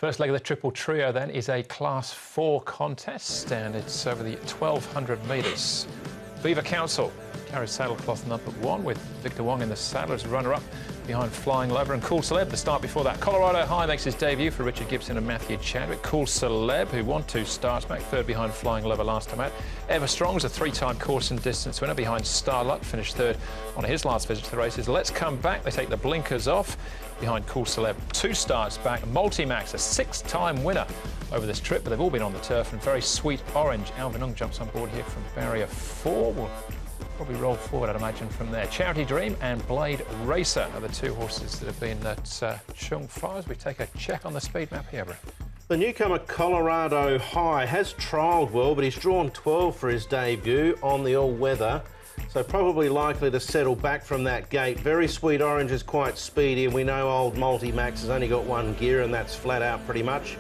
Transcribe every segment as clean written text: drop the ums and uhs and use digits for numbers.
First leg of the triple trio then is a Class 4 contest, and it's over the 1,200 metres. Beaver Council carries saddlecloth number 1 with Victor Wong in the saddle as runner-up behind Flying Lover and Cool Celeb. The start before that, Colorado High makes his debut for Richard Gibson and Matthew Chadwick. Cool Celeb, who won 2 starts back, third behind Flying Lover last time out. Ever Strong's a 3-time course and distance winner behind Starlight, finished third on his last visit to the races. Let's Come Back, they take the blinkers off behind Cool Celeb. 2 starts back. Multimax, a 6-time winner over this trip, but they've all been on the turf. And Very Sweet Orange, Alvin Ung jumps on board here from barrier 4. We'll probably roll forward, I'd imagine, from there. Charity Dream and Blade Racer are the 2 horses that have been at Chung Fires. We take a check on the speed map here, Brett. The newcomer Colorado High has trialled well, but he's drawn 12 for his debut on the all-weather, so probably likely to settle back from that gate. Very Sweet Orange is quite speedy, and we know old Multimax has only got 1 gear, and that's flat out pretty much.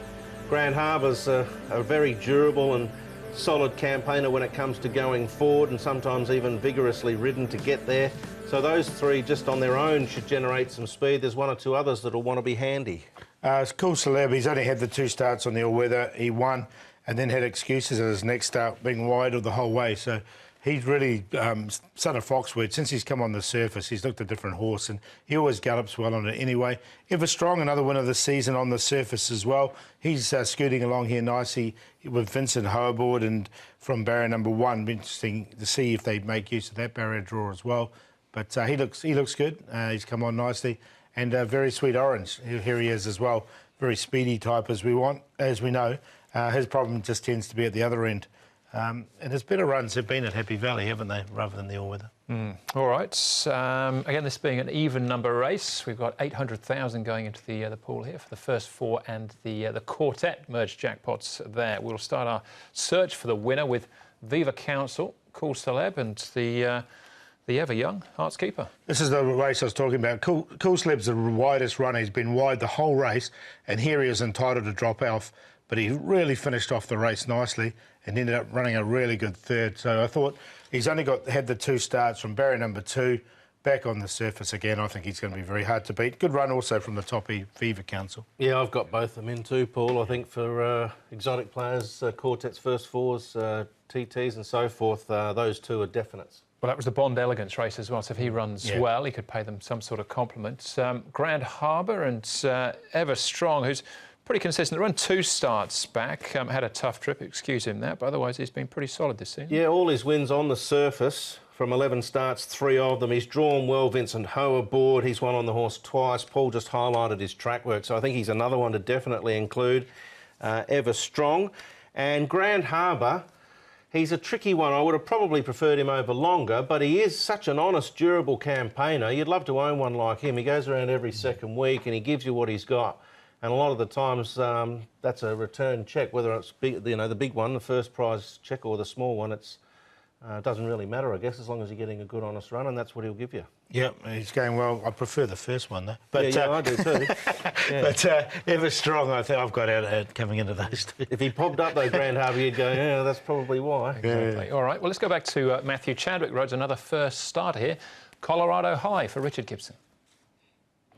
Grand Harbour's a very durable and solid campaigner when it comes to going forward, and sometimes even vigorously ridden to get there. So those 3 just on their own should generate some speed. There's 1 or 2 others that'll want to be handy. It's Cool Celeb. He's only had the 2 starts on the all-weather. He won and then had excuses at his next start, being wide the whole way. So he's really, son of Foxwood, since he's come on the surface, he's looked a different horse, and he always gallops well on it anyway. Ever Strong, another winner this season on the surface as well. He's scooting along here nicely with Vincent Hoverboard and from barrier number 1. Interesting to see if they make use of that barrier draw as well. But he looks good. He's come on nicely. And Very Sweet Orange, here he is as well. Very speedy type as we know. His problem just tends to be at the other end. And his better runs have been at Happy Valley, haven't they, rather than the all-weather? All right. Again, this being an even number race, we've got 800,000 going into the pool here for the first 4 and the quartet merged jackpots there. We'll start our search for the winner with Viva Council, Cool Celeb, and the ever young Hearts Keeper. This is the race I was talking about. Cool Celeb's the widest runner. He's been wide the whole race, and here he is entitled to drop off. But he really finished off the race nicely and ended up running a really good third. So I thought he's only had the 2 starts from barrier number 2, back on the surface again. I think he's going to be very hard to beat. Good run also from the top Viva Council. Yeah, I've got both of them in too, Paul. I think for exotic players, quartets, first 4s, TTs and so forth, those 2 are definites. Well, that was the Bond Elegance race as well, so if he runs well, he could pay them some sort of compliment. Grand Harbour and Ever Strong, who's pretty consistent. Run 2 starts back, had a tough trip, excuse him that, but otherwise he's been pretty solid this season. Yeah, all his wins on the surface. From 11 starts, 3 of them. He's drawn well. Vincent Ho aboard. He's won on the horse twice. Paul just highlighted his track work, so I think he's another one to definitely include. Ever Strong. And Grand Harbour, he's a tricky one. I would have probably preferred him over Longer, but he is such an honest, durable campaigner. You'd love to own one like him. He goes around every second week and he gives you what he's got. And a lot of the times, that's a return check, whether it's big, the big one, the first prize check, or the small one. It doesn't really matter, I guess, as long as you're getting a good, honest run, and that's what he'll give you. Yeah, he's going well. I prefer the first one, though. But, yeah, I do too. Yeah. But Ever Strong, I think I've got out coming into those 2. If he popped up, though, Grand Harbour, you'd go, yeah, that's probably why. Exactly. Yeah. All right, well, let's go back to Matthew Chadwick. Roads another first starter here. Colorado High for Richard Gibson.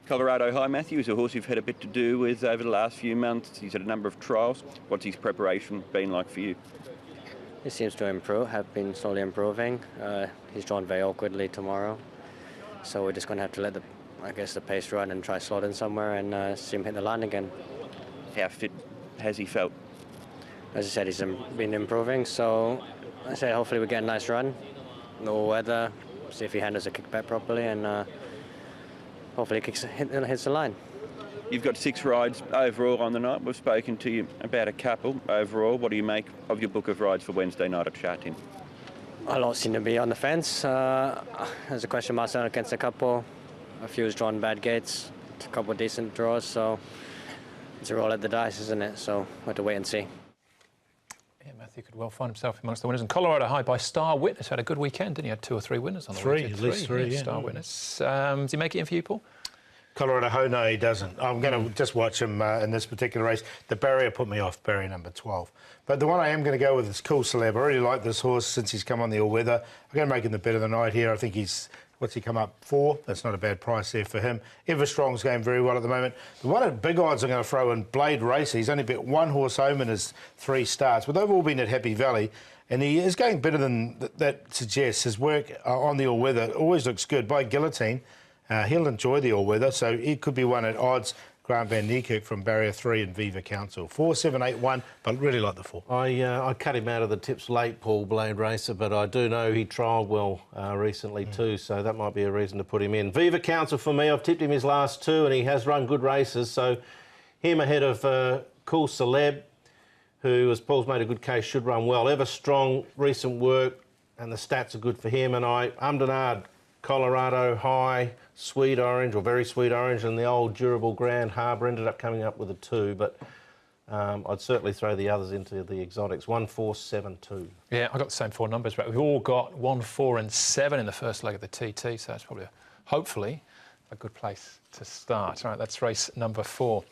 Colorado High, Matthew, is a horse you've had a bit to do with over the last few months. He's had a number of trials. What's his preparation been like for you? He seems to improve, have been slowly improving. He's drawn very awkwardly tomorrow. So we're just going to have to let the pace run and try slot in somewhere and see him hit the line again. How fit has he felt? As I said, he's been improving, so I say hopefully we get a nice run. No weather, see if he handles the kickback properly, and hopefully he hits the line. You've got 6 rides overall on the night. We've spoken to you about a couple overall. What do you make of your book of rides for Wednesday night at Sha Tin? A lot seem to be on the fence. There's a question mark against a couple. A few's drawn bad gates, a couple decent draws, so it's a roll at the dice, isn't it? So we'll have to wait and see. Yeah, Matthew could well find himself amongst the winners. And Colorado High by Star Witness had a good weekend, didn't he? Had 2 or 3 winners on the weekend. At least 3, yeah. Star Witness. Does he make it in for you, Paul? Colorado High, no, he doesn't. I'm going to just watch him in this particular race. The barrier put me off, barrier number 12. But the one I am going to go with is Cool Celeb. I really like this horse since he's come on the all-weather. I'm going to make him the bet of the night here. I think he's What's he come up for? That's not a bad price there for him. Everstrong's going very well at the moment. The one at big odds I'm going to throw in, Blade Racer. He's only bet one horse home in his 3 starts, but they've all been at Happy Valley. And he is going better than that suggests. His work on the all-weather always looks good. By Guillotine, he'll enjoy the all-weather, so he could be one at odds. Grant Van Niekerk from Barrier 3 and Viva Council. 4, 7, 8, 1, but really like the 4. I cut him out of the tips late, Paul, Blade Racer, but I do know he trialled well recently too, so that might be a reason to put him in. Viva Council for me, I've tipped him his last 2 and he has run good races, so him ahead of Cool Celeb, who, as Paul's made a good case, should run well. Ever Strong, recent work, and the stats are good for him. And Umdenard, Colorado High, Sweet Orange, or Very Sweet Orange, and the old Durable Grand Harbour ended up coming up with a 2, but I'd certainly throw the others into the exotics. 1, 4, 7, 2. Yeah, I got the same 4 numbers, but we've all got 1, 4 and 7 in the first leg of the TT, so that's probably, hopefully, a good place to start. All right, that's race number 4.